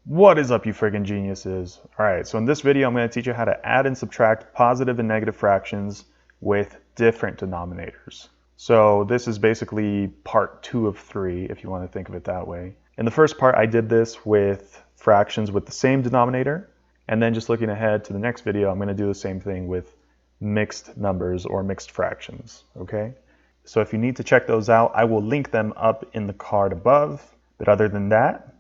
What is up, you friggin' geniuses? Alright, so in this video I'm going to teach you how to add and subtract positive and negative fractions with different denominators. So this is basically part 2 of 3, if you want to think of it that way. In the first part I did this with fractions with the same denominator, and then just looking ahead to the next video I'm going to do the same thing with mixed numbers or mixed fractions, okay? So if you need to check those out, I will link them up in the card above, but other than that,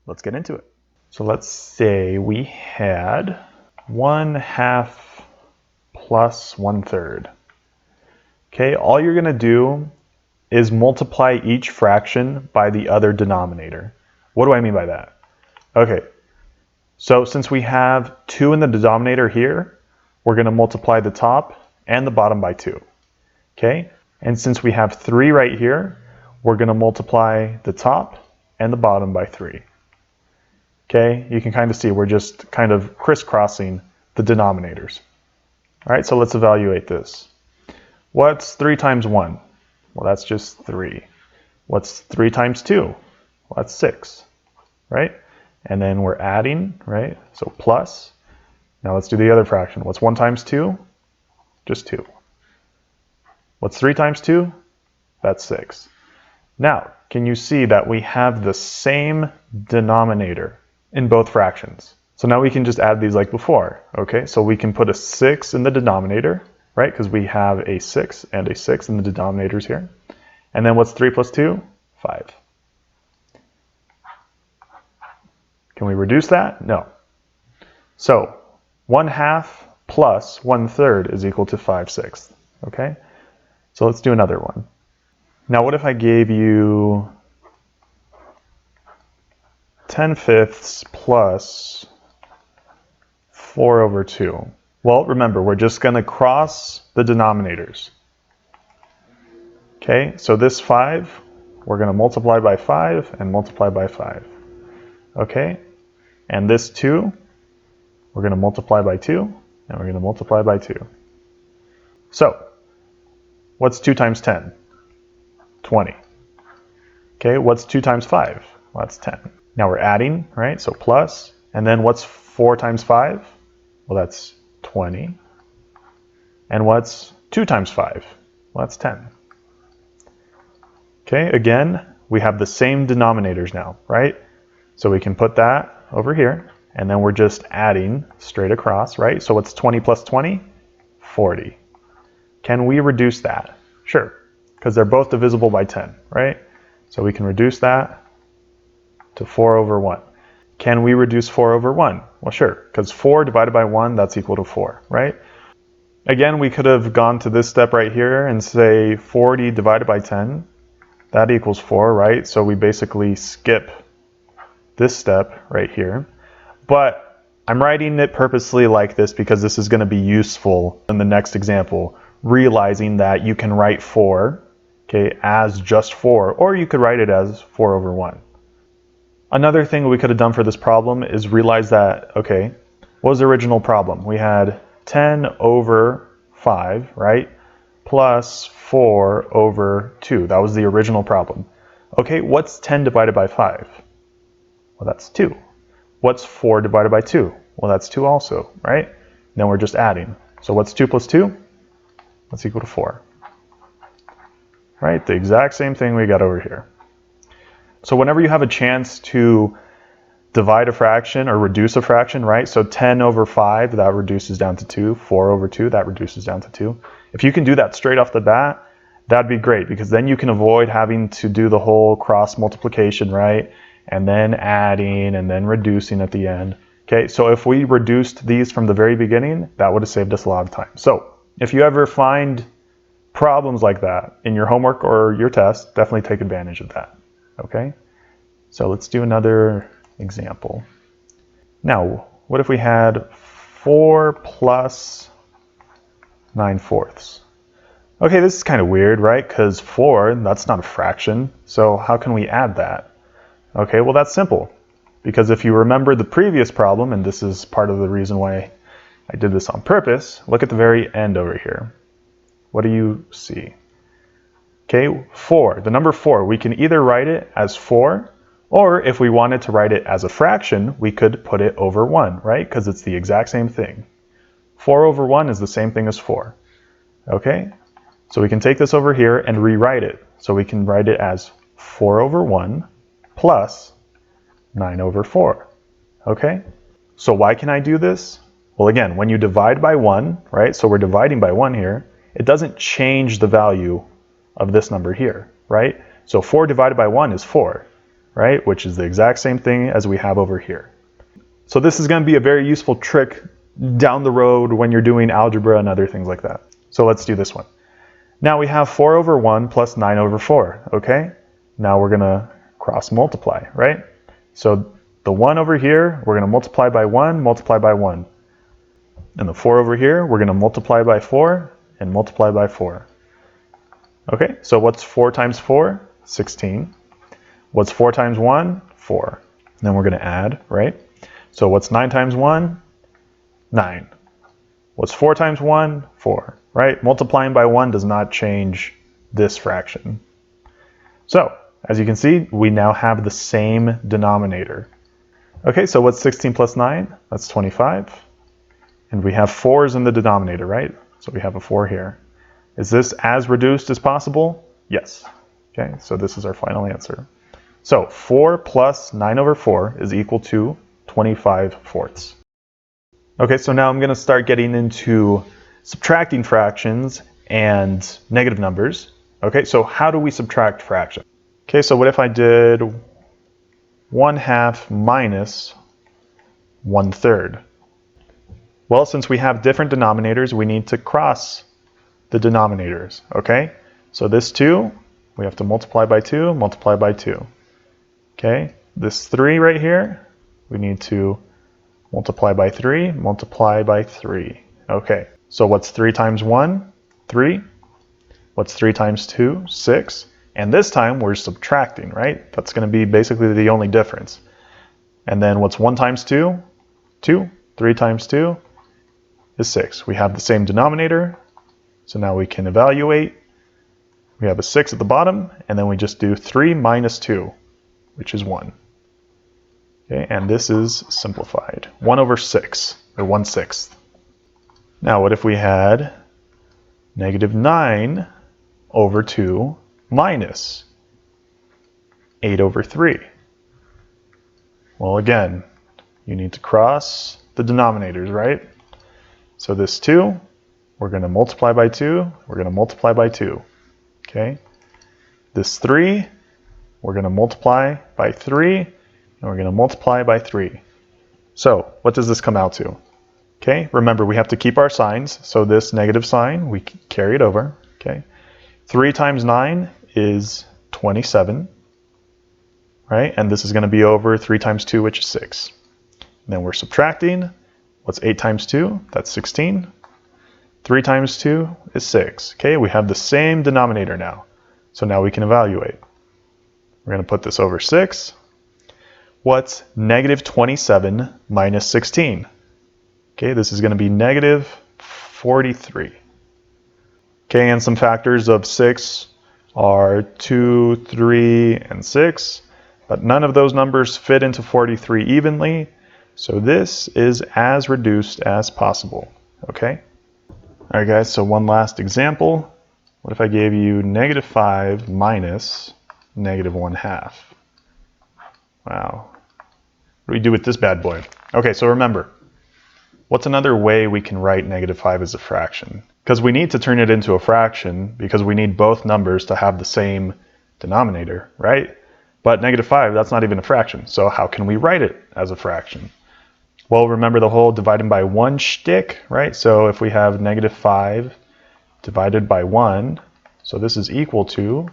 let's get into it. So let's say we had 1/2 plus 1/3. Okay, all you're going to do is multiply each fraction by the other denominator. What do I mean by that? Okay, so since we have 2 in the denominator here, we're going to multiply the top and the bottom by 2. Okay, and since we have 3 right here, we're going to multiply the top and the bottom by 3. Okay, you can kind of see we're just kind of crisscrossing the denominators. All right, so let's evaluate this. What's 3 times 1? Well, that's just 3. What's 3 times 2? Well, that's 6, right? And then we're adding, right? So plus. Now let's do the other fraction. What's 1 times 2? Just 2. What's 3 times 2? That's 6. Now, can you see that we have the same denominator in both fractions? So now we can just add these like before, okay? So we can put a 6 in the denominator, right? Because we have a 6 and a 6 in the denominators here. And then what's 3 plus 2? 5. Can we reduce that? No. So 1/2 plus 1/3 is equal to 5/6, okay? So let's do another one. Now what if I gave you 10/5 plus 4/2? Well, remember, we're just going to cross the denominators. Okay, so this 5, we're going to multiply by 5 and multiply by 5. Okay, and this 2, we're going to multiply by 2 and we're going to multiply by 2. So, what's 2 times 10? 20. Okay, what's 2 times 5? Well, that's 10. Now we're adding, right? So plus, and then what's 4 times 5? Well, that's 20. And what's 2 times 5? Well, that's 10. Okay, again, we have the same denominators now, right? So we can put that over here, and then we're just adding straight across, right? So what's 20 plus 20? 40. Can we reduce that? Sure, because they're both divisible by 10, right? So we can reduce that to 4/1. Can we reduce 4/1? Well, sure, because 4 divided by 1, that's equal to 4, right? Again, we could have gone to this step right here and say 40 divided by 10, that equals 4, right? So we basically skip this step right here. But I'm writing it purposely like this because this is going to be useful in the next example, realizing that you can write 4, okay, as just 4, or you could write it as 4/1. Another thing we could have done for this problem is realize that, okay, what was the original problem? We had 10/5, right, plus 4/2. That was the original problem. Okay, what's 10 divided by 5? Well, that's 2. What's 4 divided by 2? Well, that's 2 also, right? Then we're just adding. So what's 2 plus 2? That's equal to 4. Right, the exact same thing we got over here. So whenever you have a chance to divide a fraction or reduce a fraction, right? So 10/5, that reduces down to 2. 4/2, that reduces down to 2. If you can do that straight off the bat, that'd be great, because then you can avoid having to do the whole cross multiplication, right? And then adding and then reducing at the end. Okay, so if we reduced these from the very beginning, that would have saved us a lot of time. So if you ever find problems like that in your homework or your test, definitely take advantage of that. Okay, so let's do another example. Now, what if we had 4 plus 9/4? Okay, this is kind of weird, right? Because 4, that's not a fraction. So how can we add that? Okay, well, that's simple. Because if you remember the previous problem, and this is part of the reason why I did this on purpose, look at the very end over here. What do you see? Okay, 4, the number 4, we can either write it as 4 Or if we wanted to write it as a fraction, we could put it over 1, right? Because it's the exact same thing. 4 over 1 is the same thing as 4. Okay? So we can take this over here and rewrite it. So we can write it as 4 over 1 plus 9 over 4. Okay? So why can I do this? Well, again, when you divide by 1, right? So we're dividing by 1 here. It doesn't change the value of this number here, right? So 4 divided by 1 is 4, right? Which is the exact same thing as we have over here. So this is going to be a very useful trick down the road when you're doing algebra and other things like that. So let's do this one. Now we have 4 over 1 plus 9 over 4, okay? Now we're going to cross multiply, right? So the 1 over here, we're going to multiply by 1, multiply by 1. And the 4 over here, we're going to multiply by 4 and multiply by 4. Okay, so what's 4 times 4? 16. What's 4 times 1? 4. And then we're going to add, right? So what's 9 times 1? 9. What's 4 times 1? 4, right? Multiplying by 1 does not change this fraction. So, as you can see, we now have the same denominator. Okay, so what's 16 plus 9? That's 25. And we have 4's in the denominator, right? So we have a 4 here. Is this as reduced as possible? Yes. Okay, so this is our final answer. So 4 plus 9 over 4 is equal to 25 fourths. Okay, so now I'm going to start getting into subtracting fractions and negative numbers. Okay, so how do we subtract fractions? Okay, so what if I did 1/2 minus 1/3? Well, since we have different denominators, we need to cross the denominators, okay? So this 2, we have to multiply by 2, multiply by 2. Okay, this 3 right here, we need to multiply by 3, multiply by 3. Okay, so what's 3 times 1? 3. What's 3 times 2? 6. And this time we're subtracting, right? That's going to be basically the only difference. And then what's 1 times 2? 2. 3 times 2 is 6. We have the same denominator, so now we can evaluate. We have a 6 at the bottom, and then we just do 3 minus 2, which is 1. Okay, and this is simplified. 1 over 6, or 1/6. Now what if we had negative 9 over 2 minus 8 over 3? Well, again, you need to cross the denominators, right? So this 2, we're going to multiply by 2, we're going to multiply by 2. Okay? This 3, we're going to multiply by 3, and we're going to multiply by 3. So, what does this come out to? Okay, remember we have to keep our signs, so this negative sign, we carry it over. Okay, 3 times 9 is 27, right? And this is going to be over 3 times 2, which is 6. And then we're subtracting. What's 8 times 2? That's 16. 3 times 2 is 6. Okay, we have the same denominator now. So now we can evaluate. We're going to put this over 6. What's negative 27 minus 16? Okay, this is going to be negative 43. Okay, and some factors of 6 are 2, 3, and 6. But none of those numbers fit into 43 evenly. So this is as reduced as possible. Okay? Alright guys, so one last example. What if I gave you negative 5 minus negative 1/2? Wow. What do we do with this bad boy? Okay, so remember, what's another way we can write negative 5 as a fraction? Because we need to turn it into a fraction because we need both numbers to have the same denominator, right? But negative 5, that's not even a fraction. So how can we write it as a fraction? Well, remember the whole dividing by 1 shtick, right? So if we have negative 5 divided by 1, so this is equal to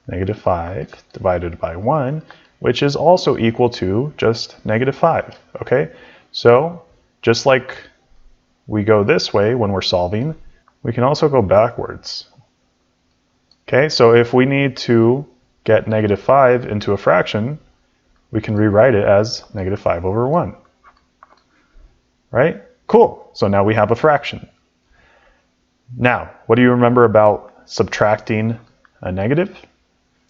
negative 5 divided by 1, which is also equal to just negative 5, okay? So just like we go this way when we're solving, we can also go backwards. Okay, so if we need to get negative 5 into a fraction, we can rewrite it as negative 5 over 1. Right? Cool. So now we have a fraction. Now, what do you remember about subtracting a negative?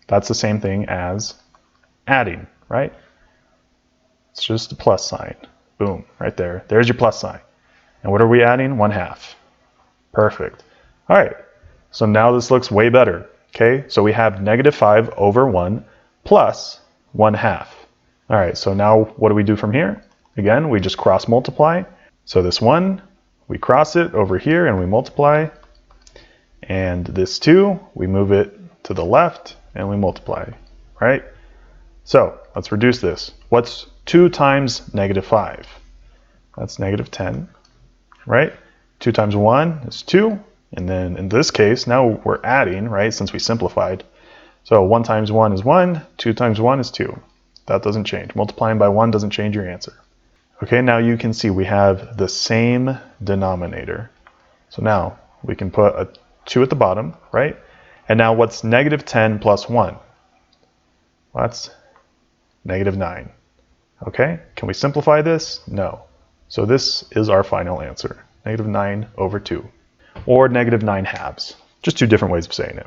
That's the same thing as adding, right? It's just a plus sign. Boom, right there. There's your plus sign. And what are we adding? 1/2. Perfect. All right, so now this looks way better. Okay, so we have -5 over 1 plus 1/2. All right, so now what do we do from here? Again, we just cross multiply. So this 1, we cross it over here and we multiply. And this 2, we move it to the left and we multiply, right? So let's reduce this. What's 2 times -5? That's -10, right? 2 times 1 is 2. And then in this case, now we're adding, right, since we simplified. So 1 times 1 is 1, 2 times 1 is 2. That doesn't change. Multiplying by 1 doesn't change your answer. Okay, now you can see we have the same denominator. So now we can put a 2 at the bottom, right? And now what's -10 plus 1? Well, that's -9. Okay, can we simplify this? No. So this is our final answer, -9 over 2. Or -9/2. Just 2 different ways of saying it.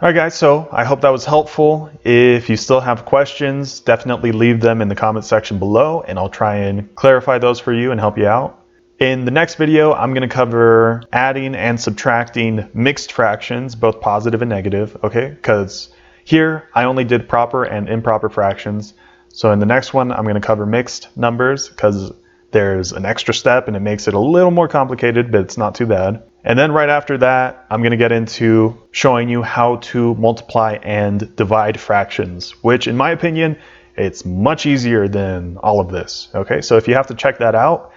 All right, guys, so I hope that was helpful. If you still have questions, definitely leave them in the comment section below, and I'll try and clarify those for you and help you out. In the next video, I'm going to cover adding and subtracting mixed fractions, both positive and negative, okay? Because here, I only did proper and improper fractions. So in the next one, I'm going to cover mixed numbers, because there's an extra step and it makes it a little more complicated, but it's not too bad. And then right after that, I'm going to get into showing you how to multiply and divide fractions, which in my opinion, it's much easier than all of this. Okay, so if you have to check that out,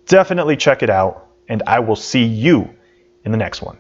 definitely check it out, and I will see you in the next one.